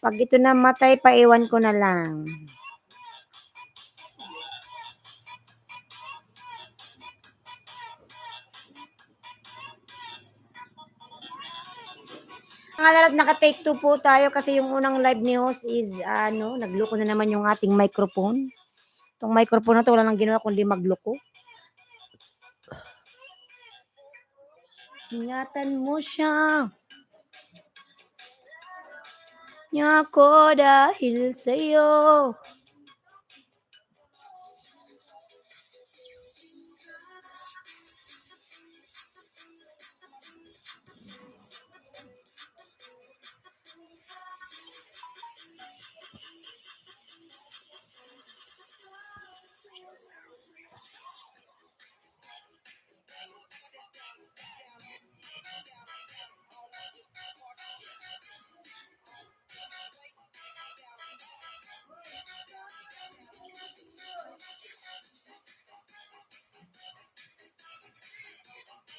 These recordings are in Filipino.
Pag ito namatay, paiwan ko na lang. Naka-take 2 po tayo kasi yung unang live ni host is nagloko na naman yung ating microphone. Itong microphone na to wala nang ginawa kundi magloko. Ingatan mo siya. Niya ako dahil sa'yo.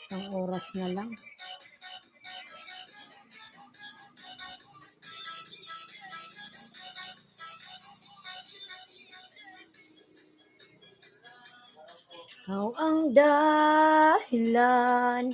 Isang oras na lang. Ikaw ang dahilan.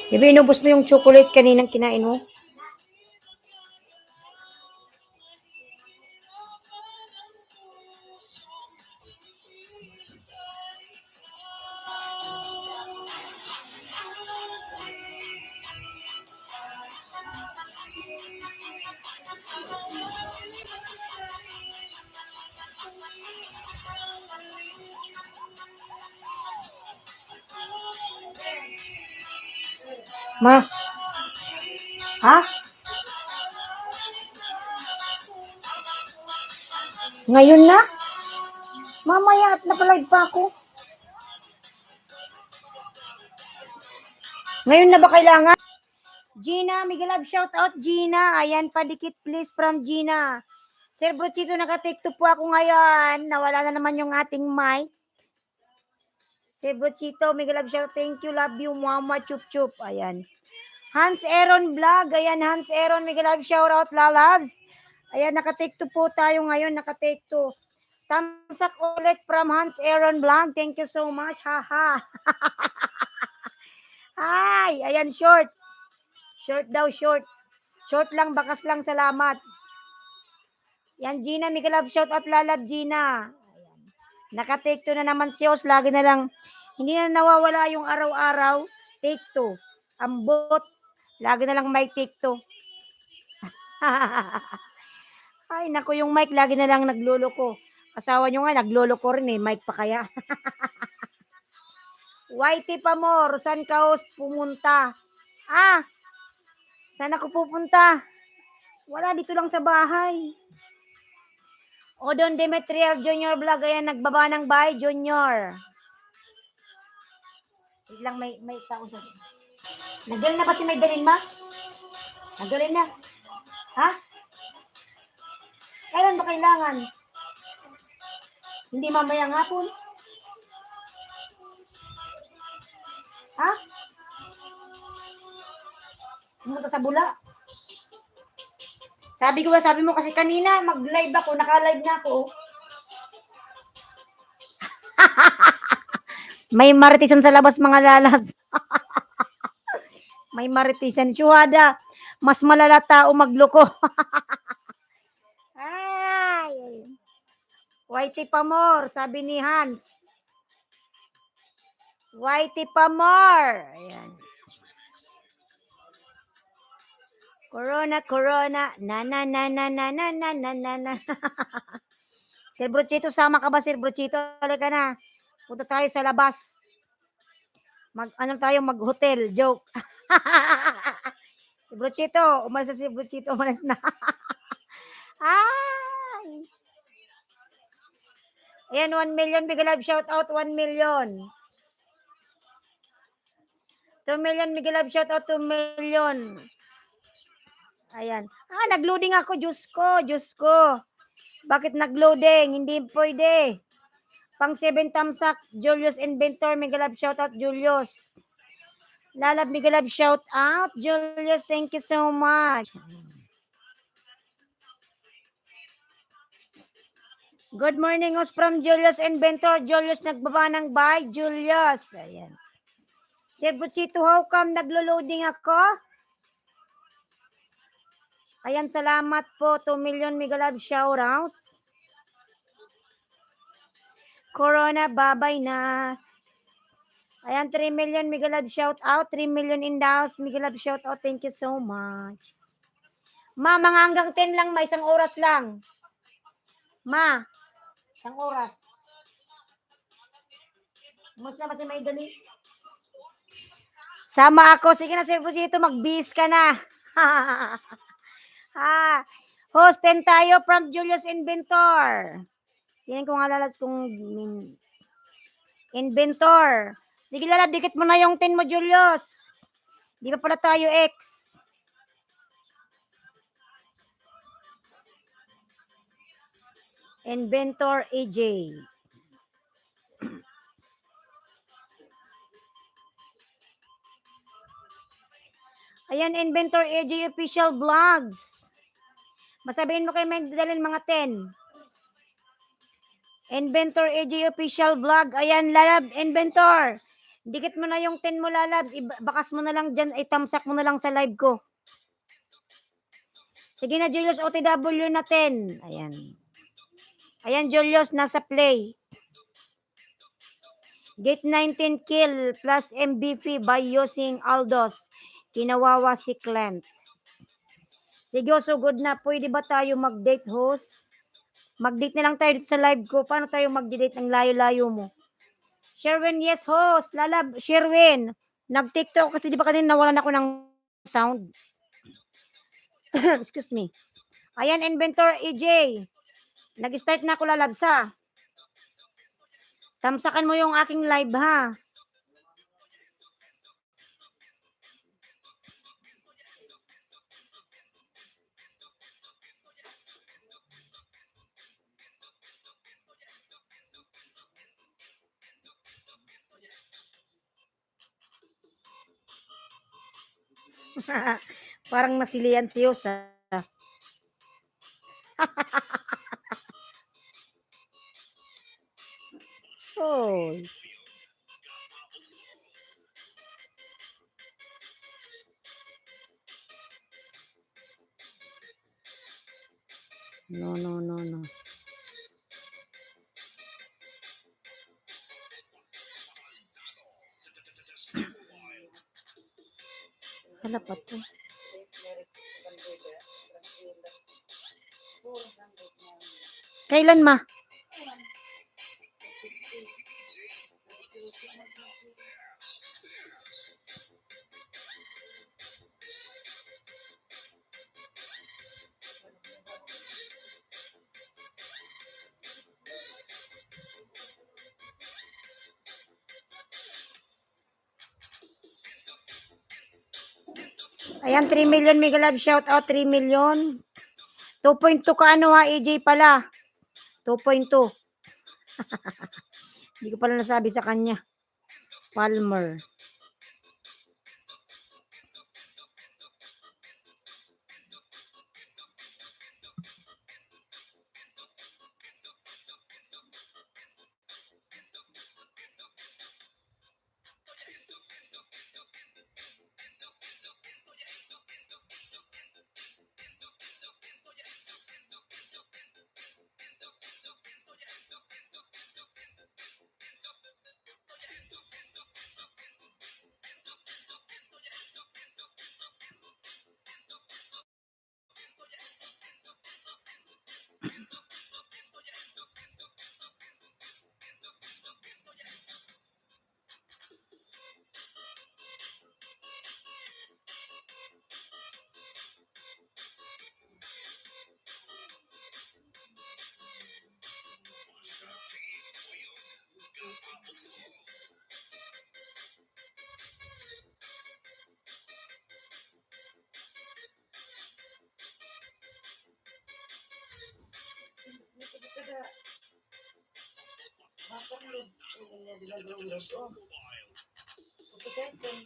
Bebe, inubos mo yung chocolate kaninang kinain mo? Ma? Ha? Ngayon na? Mamaya at napalive pa ako. Ngayon na ba kailangan? Gina, mega love shout out Gina. Ayan, padikit please from Gina. Sir Brochito, naka-take 2 po ako ngayon. Nawala na naman yung ating mic. Sir Brochito, mega love shout. Thank you, love you, mama, chup chup. Ayan. Hans Aaron Vlog. Ayan, Hans Aaron, mega love shout out, lalabs. Ayan, naka-take 2 po tayo ngayon. Naka-take 2. Thumbs up ulit from Hans Aaron Vlog. Thank you so much. Haha. Hi. Ayan, short. Short daw, short. Short lang, bakas lang, salamat. Yan, Gina, mega love shout out, lalab, Gina. Ayan. Naka-take 2 na naman si host. Lagi na lang, hindi na nawawala yung araw-araw. Take 2. Ambot. Lagi na lang may take 2. Ay, naku, yung mic lagi na lang nagloloko. Asawa nyo nga, nagloloko rin eh. Mic pa kaya. Whitey Pamor, saan ka host pumunta? Saan ako pupunta? Wala, dito lang sa bahay. Odon Demetriel Junior Vlog, ayan, nagbaba ng bahay, Junior. Wait lang, may kausap. Nagaling na ba si Magdalene, ma? Nagaling na. Ha? Kailan ba kailangan? Hindi mamayang hapon? Ha? Pumunta sa Bula? Sabi mo kasi kanina, mag-live ako, naka-live na ako. May maritisan sa labas, mga lalabs. May maritisan. Shuhada, mas malala tao magloko. Ay. Whitey Pamor, sabi ni Hans. Whitey Pamor. Ayan. Corona. Na. Sir Brochito, sama ka ba, Sir Brochito? Halika na. Punta tayo sa labas. Mag-hotel. Joke. Si Brochito, umalis na si Brochito. Umalis na. Ay. Ayan, 1 million. Big love shout out, 1 million. 2 million, Miguel Love, shout out 2 million. Ayan. Nag-loading ako. Diyos ko, Diyos ko. Bakit nag-loading? Hindi pwede. Pang 7 thumbs up, Julius Inventor, Miguel Love, shout out, Julius. Lalab, Miguel Love, shout out, Julius. Thank you so much. Good morning, host from Julius Inventor. Julius, nagbaba ng bye. Julius. Ayan. Sir Buchito, how come naglo-loading ako? Ayan, salamat po. 2 million Miguel Love shoutouts. Corona, babay na. Ayan, 3 million Miguel Love shoutout. 3 million in the house. Miguel Love shoutout. Thank you so much. Ma, mga hanggang 10 lang. Ma, isang oras lang. Ma, isang oras. Mas na ba si may dali? Sama ako. Sige na, Sir Buchito. Mag-bis ka na. Host 10 tayo from Julius Inventor. Tingnan ko nga lalabs kung Inventor. Sige lalab, dikit mo na yung 10 mo, Julius. Di pa pala tayo X. Inventor AJ. Ayan, Inventor AJ official vlogs. Masabihin mo kay Magdalene mga 10. Inventor AJ official vlog. Ayan, lalab, Inventor. Dikit mo na yung 10 mo, lalabs. Bakas mo na lang dyan. Itamsak mo na lang sa live ko. Sige na, Julius, OTW na 10. Ayan. Ayan, Julius, nasa play. Get 19 kill plus MVP by using Aldos. Kinawawa si Clint. Sige, so good na. Pwede ba tayo mag-date, host? Mag-date na lang tayo dito sa live ko. Paano tayo mag-date ng layo-layo mo? Sherwin, yes, host. Lalab, Sherwin. Nag-TikTok kasi di ba kanina nawalan ako ng sound? Excuse me. Ayan, Inventor EJ. Nag-start na ako, lalabsa. Tamsakan mo yung aking live, ha? Parang nasilian si Yosa. Oh. No. Hala pa to. Kailan, ma? Ayan, 3 million Miguel Love shout out, 3 million. 2.2 ka ano ha, AJ pala. 2.2. Hindi ko pala nasabi sa kanya. Palmer.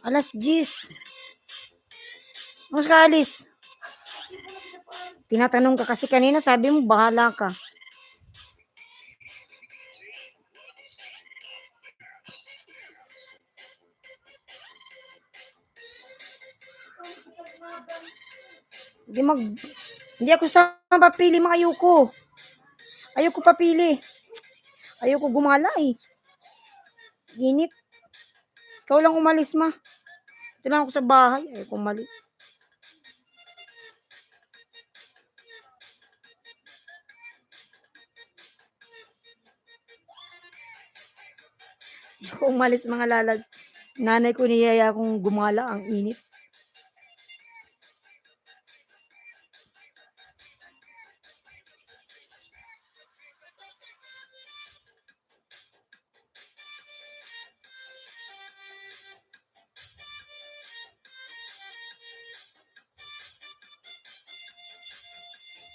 Alas 10. Mas kaalis. Tinatanong ka kasi kanina, sabi mo, bahala ka. Hindi ako sa papili, mga ayoko. Ayoko papili. Ayoko gumala eh. Init. Ikaw lang umalis, ma. Ito lang ako sa bahay. Ayoko umalis. Ayoko umalis, mga lalabs. Nanay ko niyaya akong gumala, ang init.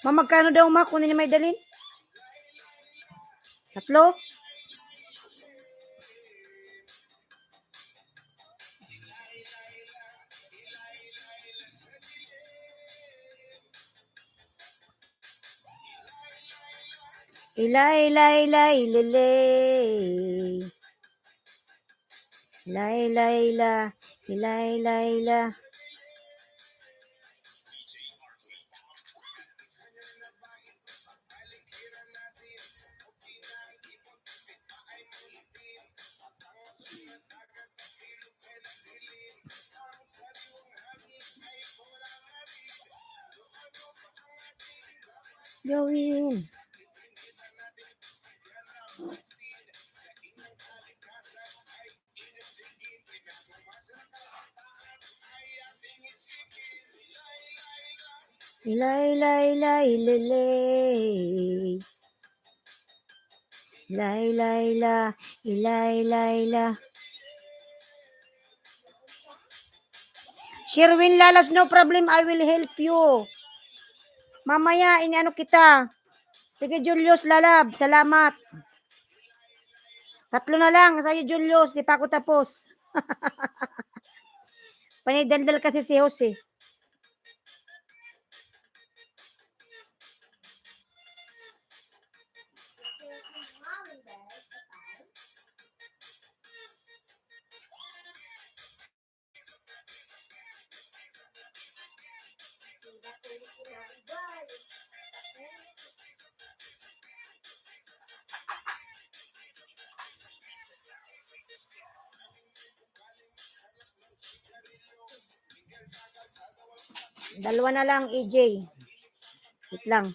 Ma, magkano daw, ma? Kunin ni may dalin? 3? Ilay, ilay, ilay, ilay. Ilay, ilay, ilay. Ilay, ilay, ilay. Gawin. Ilay, ilay, ilay, ilay. Ilay, ilay, ilay. Ilay, ilay, ilay. Sherwin Lalas, no problem. I will help you. Mamaya, iniano kita. Sige, Julius Lalab. Salamat. 3 na lang. Sa'yo, Julius. Di pa ako tapos. Panidandal kasi si Jose. Dalawa na lang, EJ. Wait lang.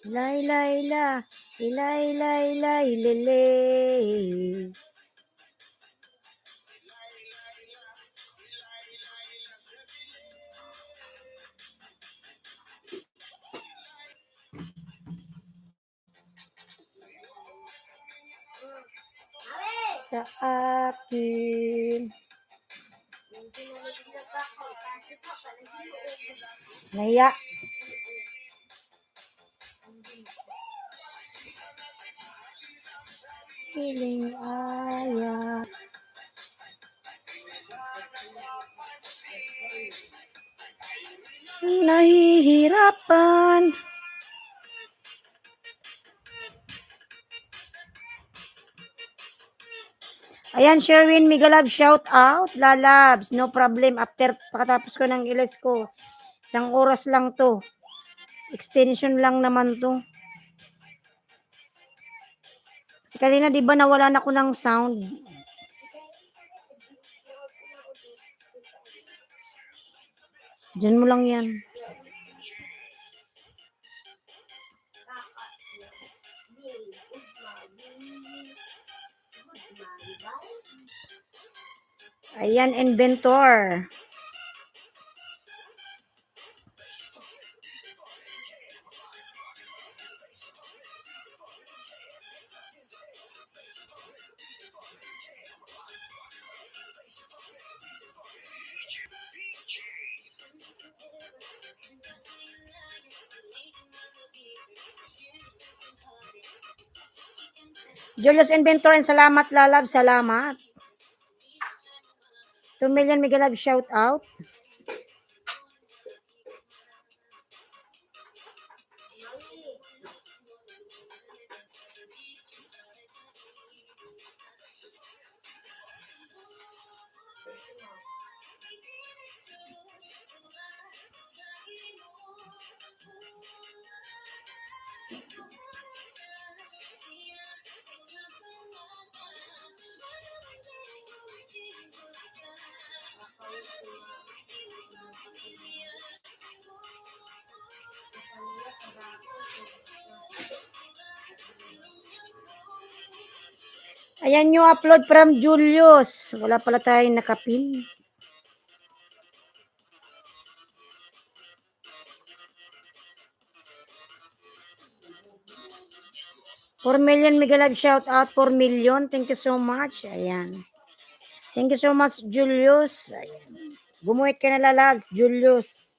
Ilay, ilay, ilay. Ilay, ilay, ilay, ilay. Sa akin. Naya. Feeling aya. Nahihirapan. Ayan, Sherwin Migalab, shout out. Lalabs, no problem. After, pakatapos ko ng ilis ko. 1 oras lang to. Extension lang naman to. Kasi kanina, di ba, nawalan ako ng sound. Diyan mo lang yan. Ayan, inventor. Julius Inventor, and salamat lalab, salamat. 2 million mega love shout out. Ayan yung upload from Julius. Wala pala tayong nakapin. $4 million mega love shout out. 4 million. Thank you so much. Ayan. Thank you so much, Julius. Ayan. Gumuhit ka na lalabs, Julius.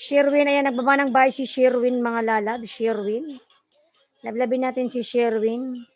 Sherwin, ayan, nagbaba ng bahay si Sherwin, mga lalab. Sherwin. Lablabin natin si Sherwin.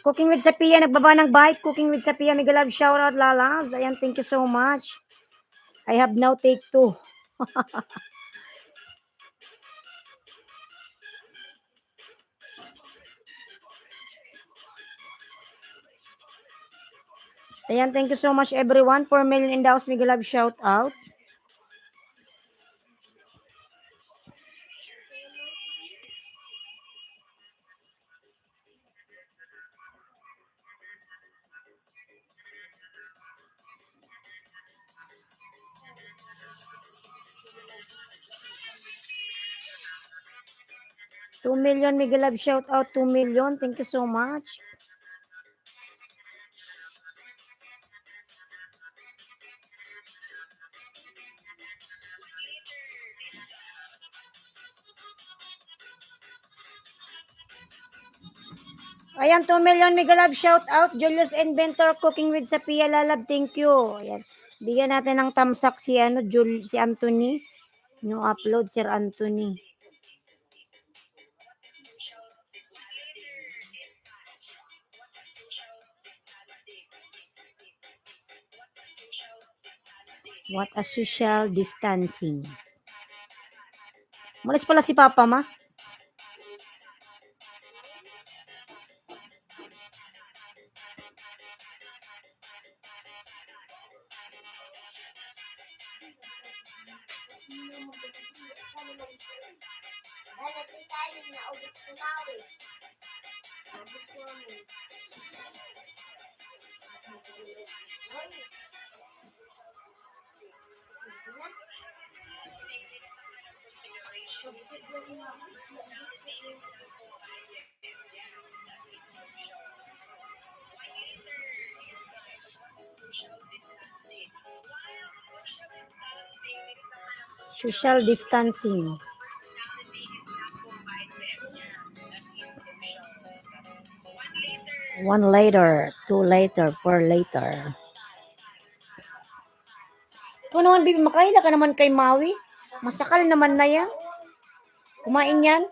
Cooking with Sapia, nagbaba ng bike. Cooking with Sapia, mega love shout out, lalabs. Ayan, thank you so much. I have now take 2. Ayan, thank you so much everyone. 4 million in the house, mega love shout out. $2 million mega love shout out. 2 million. Thank you so much. Ayan, 2 million mega love shout out. Julius Inventor, Cooking with Sapia, lalab, thank you. Ayan. Bigyan natin ng tamsak si si Anthony. Yung upload, Sir Anthony. What a social distancing. Malis pala si Papa, ma. Social distancing. One later, two later, four later. Ikaw naman, Bibi, makaila ka naman kay Maui. Masakal naman na yan. Kumain yan?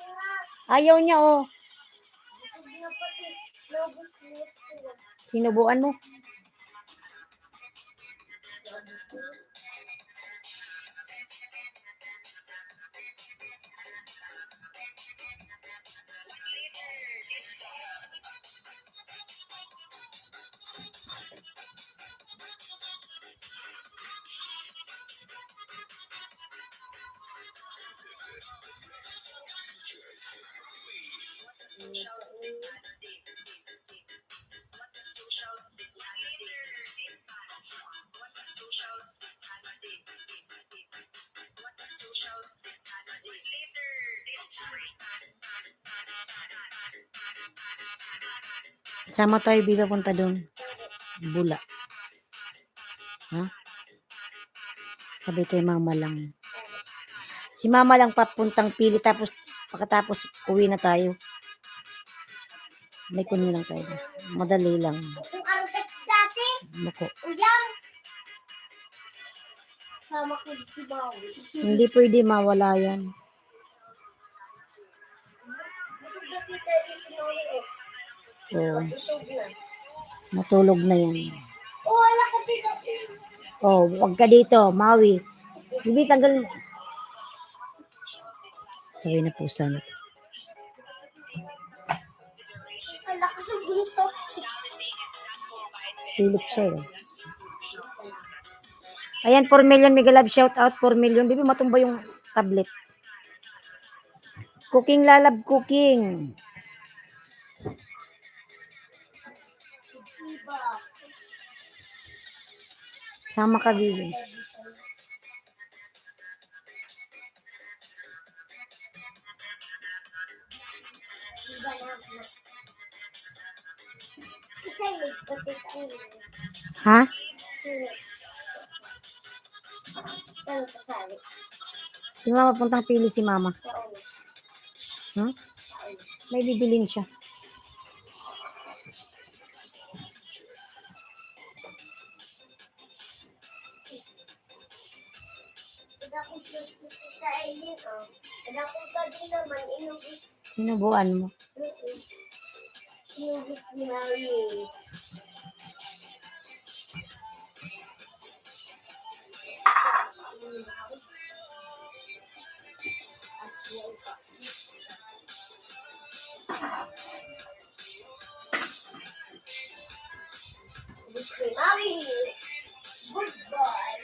Ayaw niya, oh. Sinubuan mo? Sama tayo, Biba, punta doon. Bula. Ha? Sabi kay Mama lang. Si Mama lang papuntang Pili, tapos pagkatapos uwi na tayo. May kunin lang tayo. Madali lang. Mako. Sama ko si Bawi. Hindi pwede mawala yan. Oo. Matulog na yan. Oh, wala ka dito. Oh, wag ka dito, Maui. Bibi, tanggal. Sabi na po sana. Wala ka sa buntok. Silip siya eh. Ayan, 4 million, Mega Love, shout out, 4 million. Bibi, matumba yung tablet. Cooking, Lalab, cooking. Diba? Sama ka, Bibi. Ha? Si Mama, puntang Pili si Mama. Huh? May bibilin siya. Sinubuan mo. Sinubis ni Mami. Mami! Goodbye!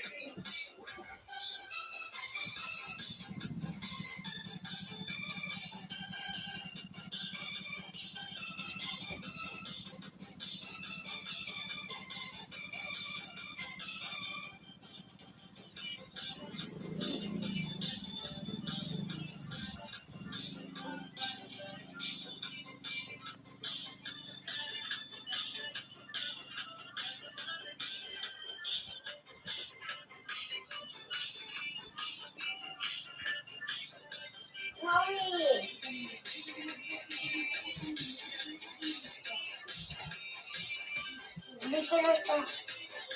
Dito na ito.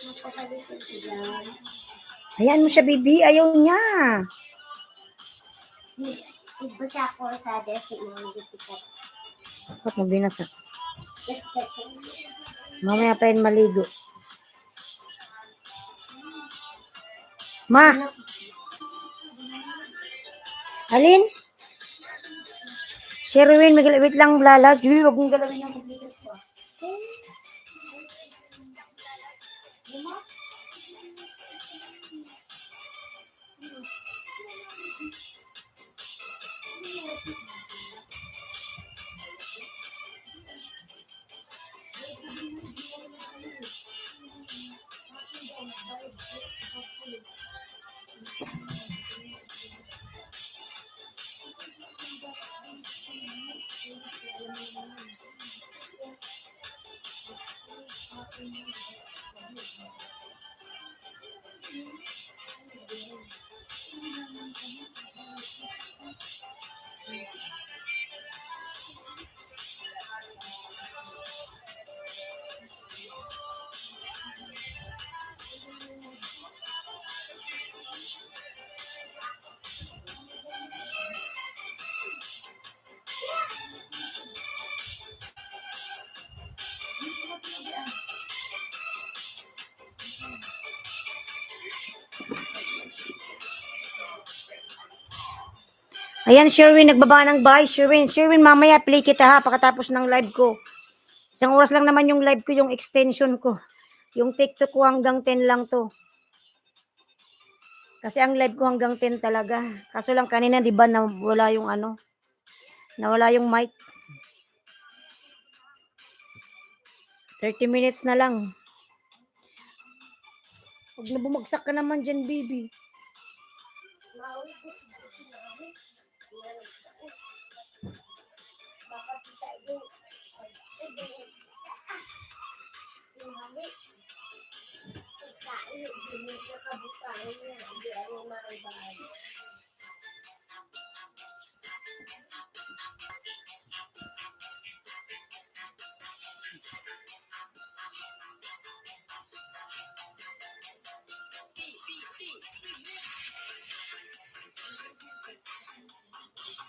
Napakalitin sila. Hayaan mo siya, Bibi. Ayaw niya. Ibasa ako sa desi ng ditikat. Ba't mo binasa? Mamaya pa yun maligo. Ma! Alin? Sherwin, wait lang, lalas. Bibi, wag mong galawin yung computer ko. Ayan, Sherwin, nagbaba ng bahay. Sherwin, mamaya play kita ha, pagkatapos ng live ko. Isang oras lang naman yung live ko, yung extension ko. Yung TikTok ko hanggang 10 lang to. Kasi ang live ko hanggang 10 talaga. Kaso lang kanina, di ba, nawala yung nawala yung mic. 30 minutes na lang. Huwag na bumagsak ka naman dyan, baby.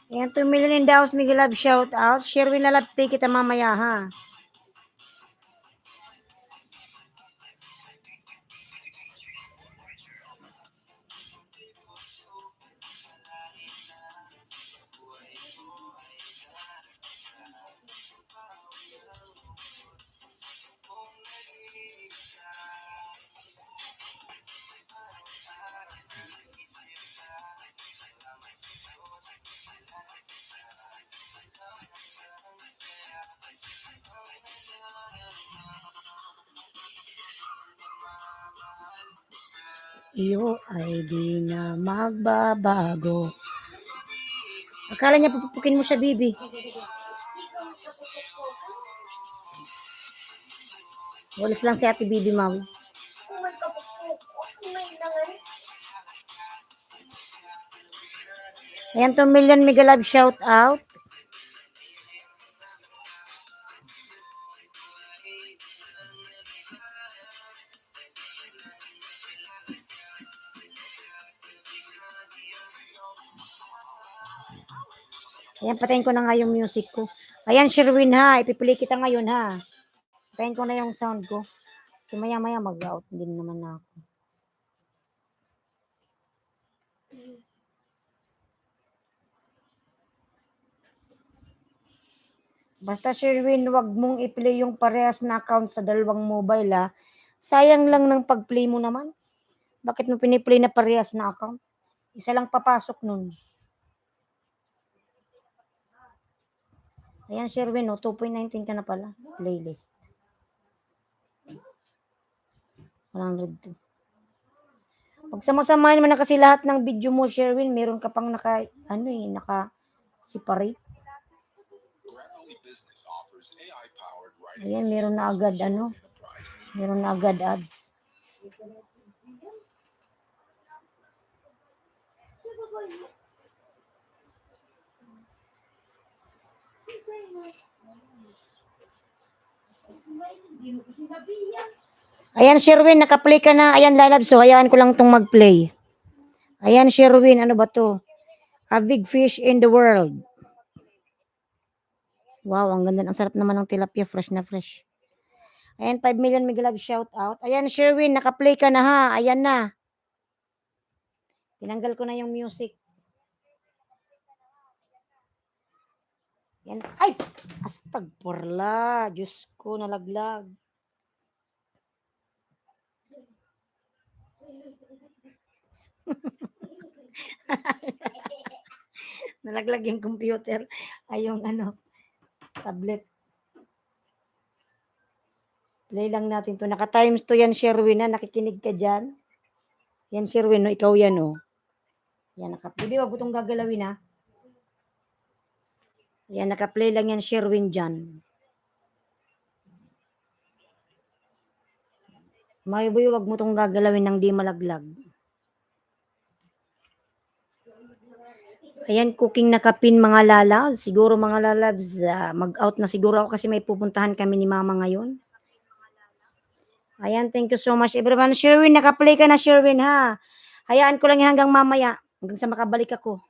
Ayan, 2 million in the house, Miguel Love, shout out. Sherwin na love, play kita mamaya ha. Iyo ay di na magbabago. Akala niya pupukin mo siya, bibi. Walis lang si Ate Bibi, Mau. Ayan, 2 million, Miguel Love, shout out. Ayan, patayin ko na nga yung music ko. Ayan, Sherwin ha, ipipili kita ngayon ha. Patayin ko na yung sound ko. So maya-maya mag-out din naman na ako. Basta Sherwin, wag mong i-play yung parehas na account sa dalawang mobile ha. Sayang lang ng pag-play mo naman. Bakit mo piniplay na parehas na account? Isa lang papasok nun. Ayan, Sherwin, 2.19 ka na pala. Playlist. 102. Pag samasamahin mo na kasi lahat ng video mo, Sherwin, meron ka pang naka-separate. Ayan, meron na agad meron na agad ads. Ayan, Sherwin, naka-play ka na. Ayan, lalab. So, hayaan ko lang itong mag-play. Ayan, Sherwin, ano ba to? A big fish in the world. Wow, ang ganda. Ang sarap naman ng tilapia. Fresh na fresh. Ayan, 5 million, Miguel Love, shout out. Ayan, Sherwin, naka-play ka na ha. Ayan na. Tinanggal ko na yung music. Yan. Ay! Astagfirullah. Diyos ko, nalaglag. Nalaglag yung computer. Ay, yung tablet. Play lang natin to. Naka-times to yan, Sherwin, na. Nakikinig ka dyan. Yan, Sherwin, no? Ikaw yan, no? Yan, Bibi, wag mo itong gagalawin, ha? Yan, naka-play lang yan, Sherwin, dyan. Mabuy, wag mo itong gagalawin ng di malaglag. Ayan, cooking na kapin, mga lalabs. Siguro, mga lalabs, mag-out na siguro ako kasi may pupuntahan kami ni mama ngayon. Ayan, thank you so much, everyone. Sherwin, naka-play ka na, Sherwin, ha? Hayaan ko lang yan hanggang mamaya. Hanggang sa makabalik ako.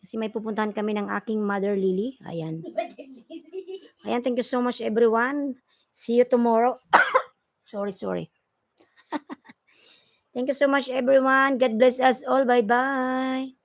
Kasi may pupuntahan kami ng aking mother, Lily. Ayan. Ayan, thank you so much, everyone. See you tomorrow. Sorry. Thank you so much everyone. God bless us all. Bye-bye.